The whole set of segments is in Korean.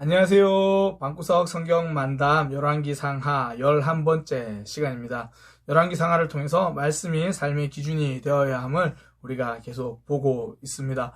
안녕하세요. 방구석 성경 만담 열왕기 상하 11번째 시간입니다. 열왕기 상하를 통해서 말씀이 삶의 기준이 되어야 함을 우리가 계속 보고 있습니다.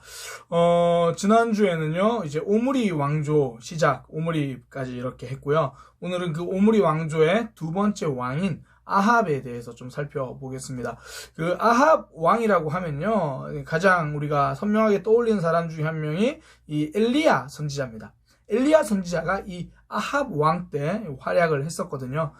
지난주에는요, 이제 오므리 왕조 시작, 오므리까지 이렇게 했고요. 오늘은 그 오므리 왕조의 두 번째 왕인 아합에 대해서 좀 살펴보겠습니다. 그 아합 왕이라고 하면요, 가장 우리가 선명하게 떠올리는 사람 중에 한 명이 이 엘리야 선지자입니다. 엘리야 선지자가 이 아합 왕 때 활약을 했었거든요.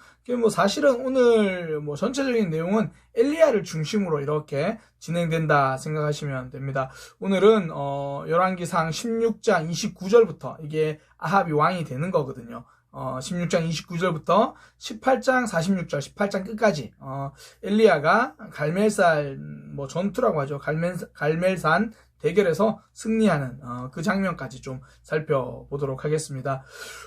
사실은 오늘 전체적인 내용은 엘리야를 중심으로 이렇게 진행된다 생각하시면 됩니다. 오늘은 열왕기상 16장 29절부터 이게 아합이 왕이 되는 거거든요. 16장 29절부터 18장 46절, 18장 끝까지 엘리야가 갈멜살 전투라고 하죠. 갈멜산 대결에서 승리하는 그 장면까지 좀 살펴보도록 하겠습니다.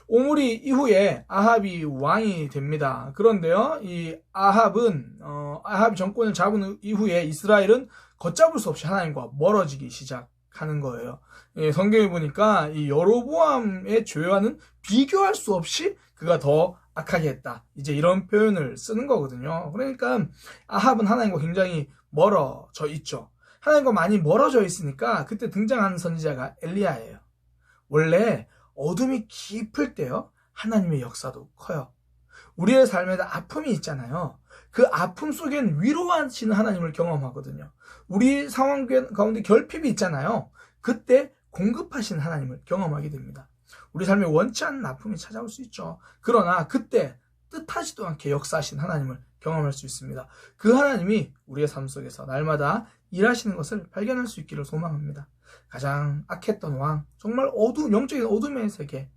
오므리 이후에 아합이 왕이 됩니다. 그런데요, 이 아합은 아합이 정권을 잡은 이후에 이스라엘은 걷잡을 수 없이 하나님과 멀어지기 시작하는 거예요. 성경에 보니까 이 여로보암의 죄와는 비교할 수 없이 그가 더 악하게 했다. 이제 이런 표현을 쓰는 거거든요. 그러니까 아합은 하나님과 굉장히 멀어져 있죠. 하나님과 많이 멀어져 있으니까 그때 등장하는 선지자가 엘리야예요. 원래 어둠이 깊을 때요, 하나님의 역사도 커요. 우리의 삶에도 아픔이 있잖아요. 그 아픔 속엔 위로하시는 하나님을 경험하거든요. 우리 상황 가운데 결핍이 있잖아요. 그때 공급하시는 하나님을 경험하게 됩니다. 우리 삶에 원치 않는 아픔이 찾아올 수 있죠. 그러나 그때 뜻하지도 않게 역사하신 하나님을 경험할 수 있습니다. 그 하나님이 우리의 삶 속에서 날마다 일하시는 것을 발견할 수 있기를 소망합니다. 가장 악했던 왕, 정말 영적인 어둠의 세계,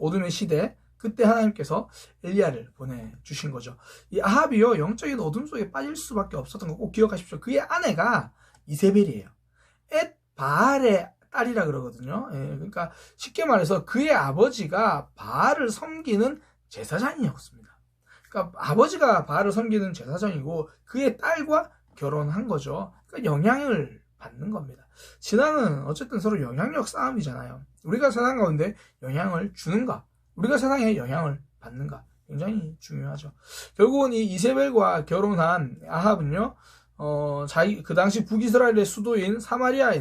어둠의 시대, 그때 하나님께서 엘리야를 보내주신 거죠. 이 아합이요, 영적인 어둠 속에 빠질 수밖에 없었던 거 꼭 기억하십시오. 그의 아내가 이세벨이에요. 엣 바알의 딸이라 그러거든요. 그러니까 쉽게 말해서 그의 아버지가 바알을 섬기는 제사장이었습니다. 그러니까 아버지가 바알을 섬기는 제사장이고 그의 딸과 결혼한 거죠. 그러니까 영향을 받는 겁니다. 신앙은 어쨌든 서로 영향력 싸움이잖아요. 우리가 세상 가운데 영향을 주는가, 우리가 세상에 영향을 받는가, 굉장히 중요하죠. 결국은 이 이세벨과 결혼한 아합은요, 그 당시 북이스라엘의 수도인 사마리아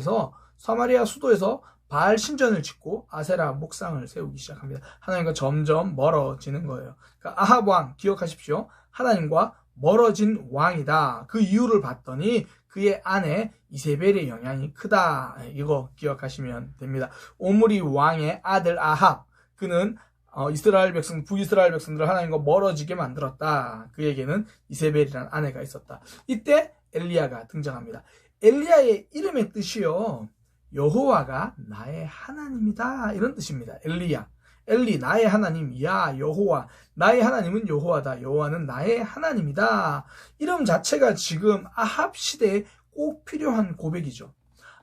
수도에서 바알 신전을 짓고 아세라 목상을 세우기 시작합니다. 하나님과 점점 멀어지는 거예요. 그러니까 아합 왕 기억하십시오. 하나님과 멀어진 왕이다. 그 이유를 봤더니 그의 아내 이세벨의 영향이 크다. 이거 기억하시면 됩니다. 오므리 왕의 아들 아합, 그는 북이스라엘 백성들을 하나님과 멀어지게 만들었다. 그에게는 이세벨이라는 아내가 있었다. 이때 엘리야가 등장합니다. 엘리야의 이름의 뜻이요, 여호와가 나의 하나님이다, 이런 뜻입니다. 엘리야, 엘리, 나의 하나님, 야 여호와, 나의 하나님은 여호와다, 여호와는 나의 하나님이다. 이름 자체가 지금 아합 시대에 꼭 필요한 고백이죠.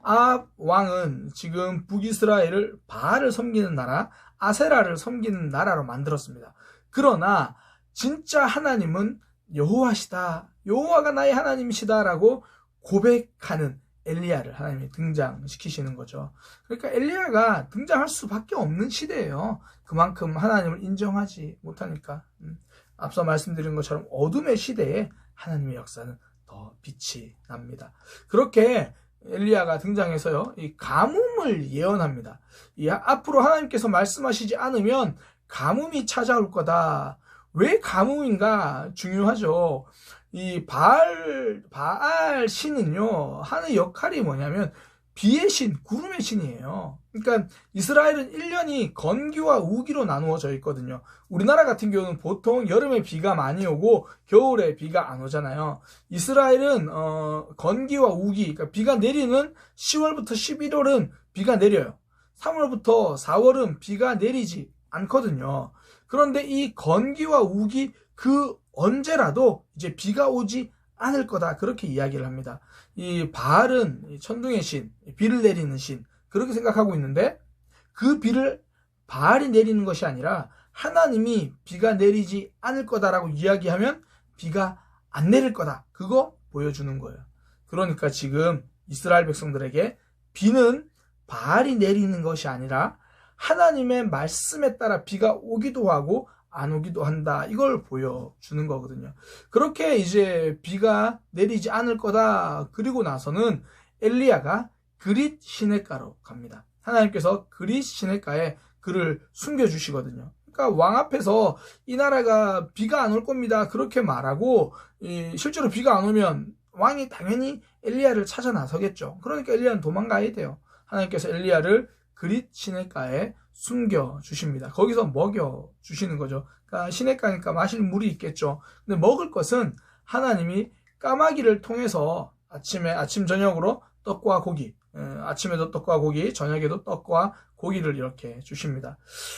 아합 왕은 지금 북이스라엘을 바알을 섬기는 나라, 아세라를 섬기는 나라로 만들었습니다. 그러나 진짜 하나님은 여호와시다, 여호와가 나의 하나님이시다라고 고백하는 엘리야를 하나님이 등장시키시는 거죠. 그러니까 엘리야가 등장할 수밖에 없는 시대예요. 그만큼 하나님을 인정하지 못하니까. 앞서 말씀드린 것처럼 어둠의 시대에 하나님의 역사는 더 빛이 납니다. 그렇게 엘리야가 등장해서요, 이 가뭄을 예언합니다. 앞으로 하나님께서 말씀하시지 않으면 가뭄이 찾아올 거다. 왜 가뭄인가 중요하죠. 이 바알 신은요, 하는 역할이 뭐냐면 비의 신, 구름의 신이에요. 그러니까 이스라엘은 1년이 건기와 우기로 나누어져 있거든요. 우리나라 같은 경우는 보통 여름에 비가 많이 오고 겨울에 비가 안 오잖아요. 이스라엘은 건기와 우기, 그러니까 비가 내리는 10월부터 11월은 비가 내려요. 3월부터 4월은 비가 내리지 않거든요. 그런데 이 건기와 우기, 그 언제라도 이제 비가 오지 않을 거다, 그렇게 이야기를 합니다. 이 바알은 천둥의 신, 비를 내리는 신, 그렇게 생각하고 있는데 그 비를 바알이 내리는 것이 아니라 하나님이 비가 내리지 않을 거다라고 이야기하면 비가 안 내릴 거다, 그거 보여주는 거예요. 그러니까 지금 이스라엘 백성들에게 비는 바알이 내리는 것이 아니라 하나님의 말씀에 따라 비가 오기도 하고 안 오기도 한다. 이걸 보여주는 거거든요. 그렇게 이제 비가 내리지 않을 거다. 그리고 나서는 엘리야가 그릿 시냇가로 갑니다. 하나님께서 그릿 시냇가에 그를 숨겨주시거든요. 그러니까 왕 앞에서 이 나라가 비가 안 올 겁니다. 그렇게 말하고 실제로 비가 안 오면 왕이 당연히 엘리야를 찾아 나서겠죠. 그러니까 엘리야는 도망가야 돼요. 하나님께서 엘리야를 그릿 시냇가에 숨겨주십니다. 거기서 먹여주시는 거죠. 그러니까 시냇가니까 마실 물이 있겠죠. 근데 먹을 것은 하나님이 까마귀를 통해서 아침 저녁으로 떡과 고기, 아침에도 떡과 고기, 저녁에도 떡과 고기를 이렇게 주십니다.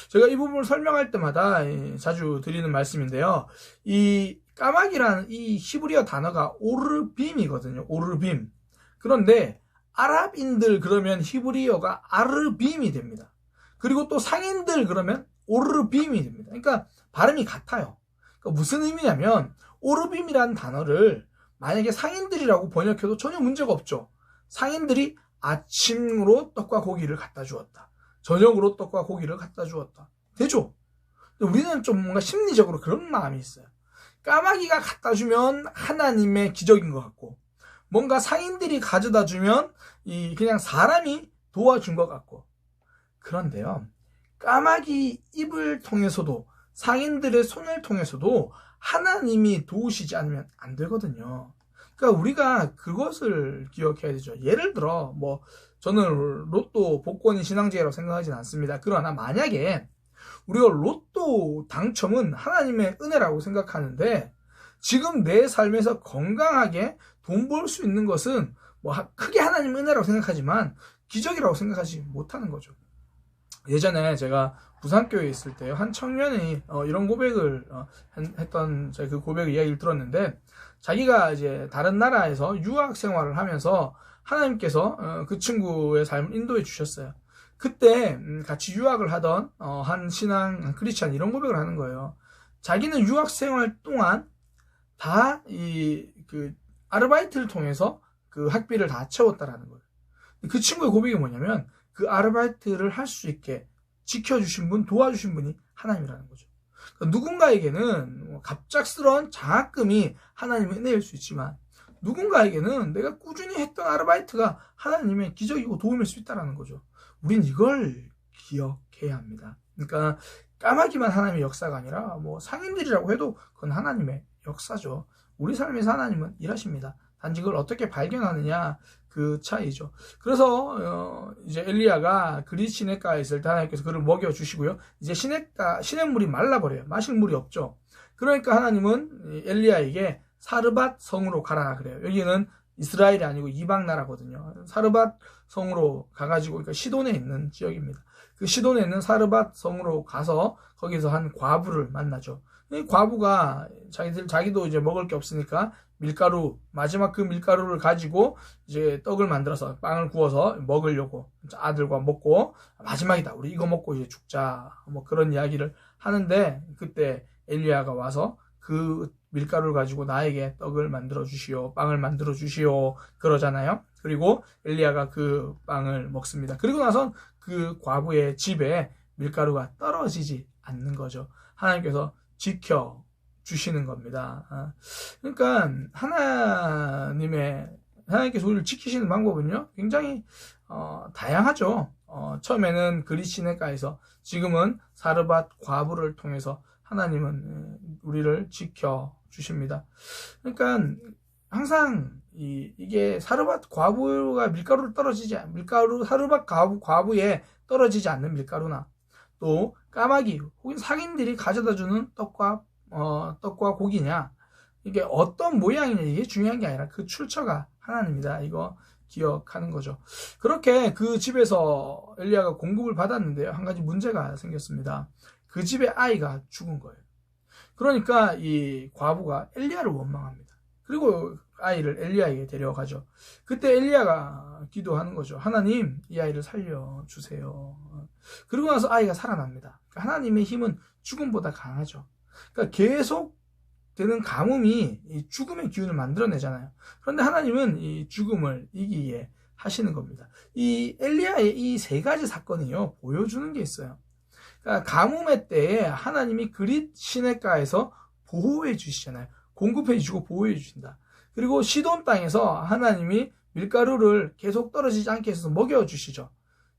제가 이 부분을 설명할 때마다 자주 드리는 말씀인데요. 이 까마귀라는 이 히브리어 단어가 오르빔이거든요. 오르빔. 그런데 아랍인들 그러면 히브리어가 아르빔이 됩니다. 그리고 또 상인들 그러면 오르빔이 됩니다. 그러니까 발음이 같아요. 그러니까 무슨 의미냐면 오르빔이라는 단어를 만약에 상인들이라고 번역해도 전혀 문제가 없죠. 상인들이 아침으로 떡과 고기를 갖다 주었다. 저녁으로 떡과 고기를 갖다 주었다. 되죠? 근데 우리는 좀 뭔가 심리적으로 그런 마음이 있어요. 까마귀가 갖다 주면 하나님의 기적인 것 같고, 뭔가 상인들이 가져다 주면 그냥 사람이 도와준 것 같고. 그런데요, 까마귀 입을 통해서도 상인들의 손을 통해서도 하나님이 도우시지 않으면 안 되거든요. 그러니까 우리가 그것을 기억해야 되죠. 예를 들어 저는 로또 복권이 신앙제라고 생각하지는 않습니다. 그러나 만약에 우리가 로또 당첨은 하나님의 은혜라고 생각하는데 지금 내 삶에서 건강하게 돈 벌 수 있는 것은 크게 하나님의 은혜라고 생각하지만 기적이라고 생각하지 못하는 거죠. 예전에 제가 부산교회에 있을 때 한 청년이 이런 고백을 했던 그 고백 이야기를 들었는데, 자기가 이제 다른 나라에서 유학 생활을 하면서 하나님께서 그 친구의 삶을 인도해 주셨어요. 그때 같이 유학을 하던 한 크리스찬 이런 고백을 하는 거예요. 자기는 유학 생활 동안 다 그 아르바이트를 통해서 그 학비를 다 채웠다라는 거예요. 그 친구의 고백이 뭐냐면 그 아르바이트를 할 수 있게 지켜주신 분, 도와주신 분이 하나님이라는 거죠. 그러니까 누군가에게는 갑작스러운 장학금이 하나님의 은혜일 수 있지만 누군가에게는 내가 꾸준히 했던 아르바이트가 하나님의 기적이고 도움일 수 있다는 거죠. 우린 이걸 기억해야 합니다. 그러니까 까마귀만 하나님의 역사가 아니라 상인들이라고 해도 그건 하나님의 역사죠. 우리 삶에서 하나님은 일하십니다. 단지 그걸 어떻게 발견하느냐 그 차이죠. 그래서 이제 엘리야가 그릿 시냇가에 있을 때 하나님께서 그를 먹여주시고요. 이제 시냇물이 말라버려요. 마실 물이 없죠. 그러니까 하나님은 엘리야에게 사르밧 성으로 가라 그래요. 여기는 이스라엘이 아니고 이방 나라거든요. 사르밧 성으로 가가지고, 그러니까 시돈에 있는 지역입니다. 그 시돈에 있는 사르밧 성으로 가서 거기서 한 과부를 만나죠. 이 과부가 자기도 이제 먹을 게 없으니까 마지막 그 밀가루를 가지고 이제 떡을 만들어서 빵을 구워서 먹으려고 아들과 먹고, 마지막이다, 우리 이거 먹고 이제 죽자, 그런 이야기를 하는데, 그때 엘리야가 와서 그 밀가루를 가지고 나에게 떡을 만들어 주시오, 빵을 만들어 주시오 그러잖아요. 그리고 엘리야가 그 빵을 먹습니다. 그리고 나선 그 과부의 집에 밀가루가 떨어지지 않는 거죠. 하나님께서 지켜 주시는 겁니다. 그러니까 하나님께서 우리를 지키시는 방법은요 굉장히 다양하죠. 처음에는 그릿 시냇가에서, 지금은 사르밧 과부를 통해서 하나님은 우리를 지켜 주십니다. 그러니까 항상 이게 사르밧 과부가 사르밧 과부에 떨어지지 않는 밀가루나 또 까마귀 혹은 상인들이 가져다 주는 떡과 고기냐, 이게 어떤 모양이냐, 이게 중요한 게 아니라 그 출처가 하나님이다, 이거 기억하는 거죠. 그렇게 그 집에서 엘리야가 공급을 받았는데요, 한 가지 문제가 생겼습니다. 그 집의 아이가 죽은 거예요. 그러니까 이 과부가 엘리야를 원망합니다. 그리고 아이를 엘리야에게 데려가죠. 그때 엘리야가 기도하는 거죠. 하나님, 이 아이를 살려주세요. 그리고 나서 아이가 살아납니다. 그러니까 하나님의 힘은 죽음보다 강하죠. 그러니까 계속 되는 가뭄이 이 죽음의 기운을 만들어내잖아요. 그런데 하나님은 이 죽음을 이기게 하시는 겁니다. 이 엘리야의 이 세 가지 사건이요, 보여주는 게 있어요. 그러니까 가뭄의 때에 하나님이 그릿 시냇가에서 보호해 주시잖아요. 공급해 주시고 보호해 주신다. 그리고 시돈 땅에서 하나님이 밀가루를 계속 떨어지지 않게 해서 먹여 주시죠.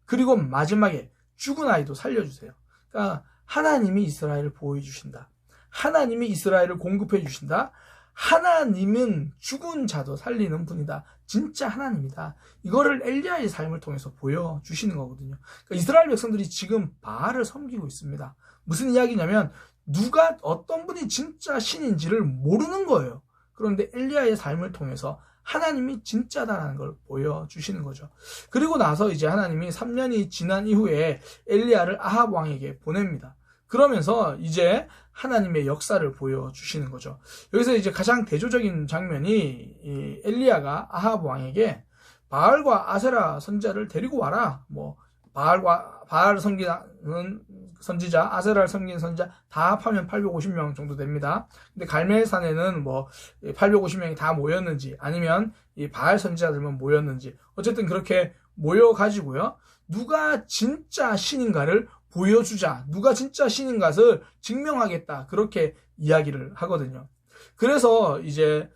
그리고 마지막에 죽은 아이도 살려주세요. 그러니까 하나님이 이스라엘을 보호해 주신다. 하나님이 이스라엘을 공급해 주신다. 하나님은 죽은 자도 살리는 분이다. 진짜 하나님이다. 이거를 엘리야의 삶을 통해서 보여주시는 거거든요. 그러니까 이스라엘 백성들이 지금 바알을 섬기고 있습니다. 무슨 이야기냐면 누가 어떤 분이 진짜 신인지를 모르는 거예요. 그런데 엘리야의 삶을 통해서 하나님이 진짜다라는 걸 보여주시는 거죠. 그리고 나서 이제 하나님이 3년이 지난 이후에 엘리야를 아합 왕에게 보냅니다. 그러면서 이제 하나님의 역사를 보여주시는 거죠. 여기서 이제 가장 대조적인 장면이 이 엘리야가 아합 왕에게 바알과 아세라 선지자를 데리고 와라. 뭐 바알을 섬기는 선지자, 아세라를 섬기는 선지자 다 합하면 850명 정도 됩니다. 근데 갈멜산에는 뭐 850명이 다 모였는지 아니면 이 바알 선지자들만 모였는지 어쨌든 그렇게 모여가지고요. 누가 진짜 신인가를 보여주자. 누가 진짜 신인가를 증명하겠다. 그렇게 이야기를 하거든요. 그래서 이제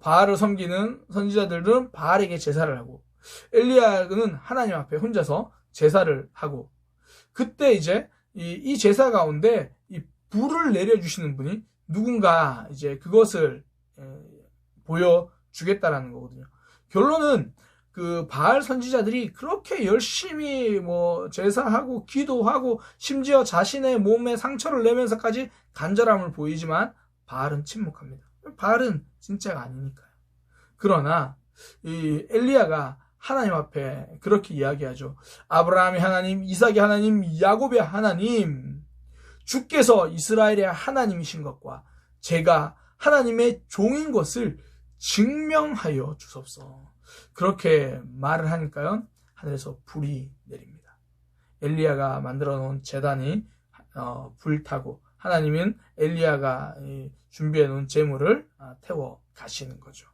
바알을 섬기는 선지자들은 바알에게 제사를 하고 엘리야는 하나님 앞에 혼자서 제사를 하고 그때 이제 이 제사 가운데 이 불을 내려주시는 분이 누군가 이제 그것을 보여주겠다라는 거거든요. 결론은 그 바알 선지자들이 그렇게 열심히 뭐 제사하고 기도하고 심지어 자신의 몸에 상처를 내면서까지 간절함을 보이지만 바알은 침묵합니다. 바알은 진짜가 아니니까요. 그러나 이 엘리야가 하나님 앞에 그렇게 이야기하죠. 아브라함의 하나님, 이삭의 하나님, 야곱의 하나님, 주께서 이스라엘의 하나님이신 것과 제가 하나님의 종인 것을 증명하여 주옵소서. 그렇게 말을 하니까요. 하늘에서 불이 내립니다. 엘리야가 만들어 놓은 제단이 불타고 하나님은 엘리야가 준비해 놓은 제물을 태워 가시는 거죠.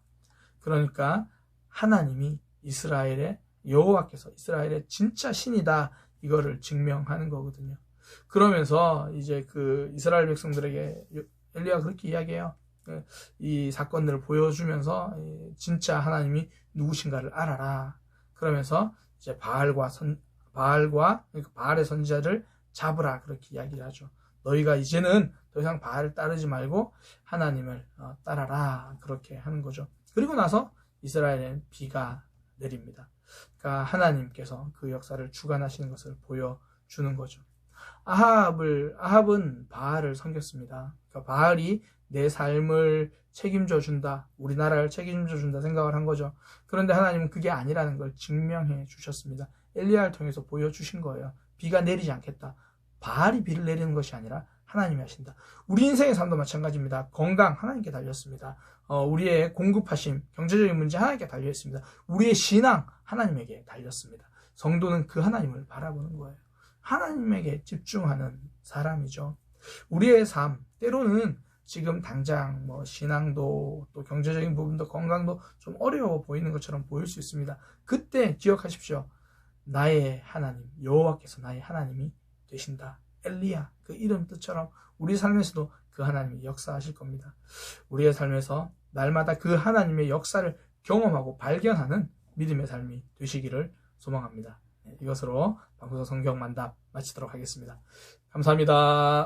그러니까 하나님이 이스라엘의 여호와께서 이스라엘의 진짜 신이다 이거를 증명하는 거거든요. 그러면서 이제 그 이스라엘 백성들에게 엘리야가 그렇게 이야기해요. 이 사건들을 보여주면서 진짜 하나님이 누구신가를 알아라. 그러면서 이제 바알의 선지자를 잡으라 그렇게 이야기를 하죠. 너희가 이제는 더 이상 바알을 따르지 말고 하나님을 따라라 그렇게 하는 거죠. 그리고 나서 이스라엘엔 비가 내립니다. 그러니까 하나님께서 그 역사를 주관하시는 것을 보여주는 거죠. 아합은 바알을 섬겼습니다. 그러니까 바알이 내 삶을 책임져 준다, 우리나라를 책임져 준다 생각을 한 거죠. 그런데 하나님은 그게 아니라는 걸 증명해 주셨습니다. 엘리야를 통해서 보여주신 거예요. 비가 내리지 않겠다. 바알이 비를 내리는 것이 아니라 하나님이 하신다. 우리 인생의 삶도 마찬가지입니다. 건강 하나님께 달렸습니다. 우리의 공급하심, 경제적인 문제 하나님께 달려있습니다. 우리의 신앙 하나님에게 달렸습니다. 성도는 그 하나님을 바라보는 거예요. 하나님에게 집중하는 사람이죠. 우리의 삶, 때로는 지금 당장 뭐 신앙도 또 경제적인 부분도 건강도 좀 어려워 보이는 것처럼 보일 수 있습니다. 그때 기억하십시오. 나의 하나님, 여호와께서 나의 하나님이 되신다. 엘리야, 그 이름 뜻처럼 우리 삶에서도 그 하나님이 역사하실 겁니다. 우리의 삶에서 날마다 그 하나님의 역사를 경험하고 발견하는 믿음의 삶이 되시기를 소망합니다. 이것으로 방구석 성경 만답 마치도록 하겠습니다. 감사합니다.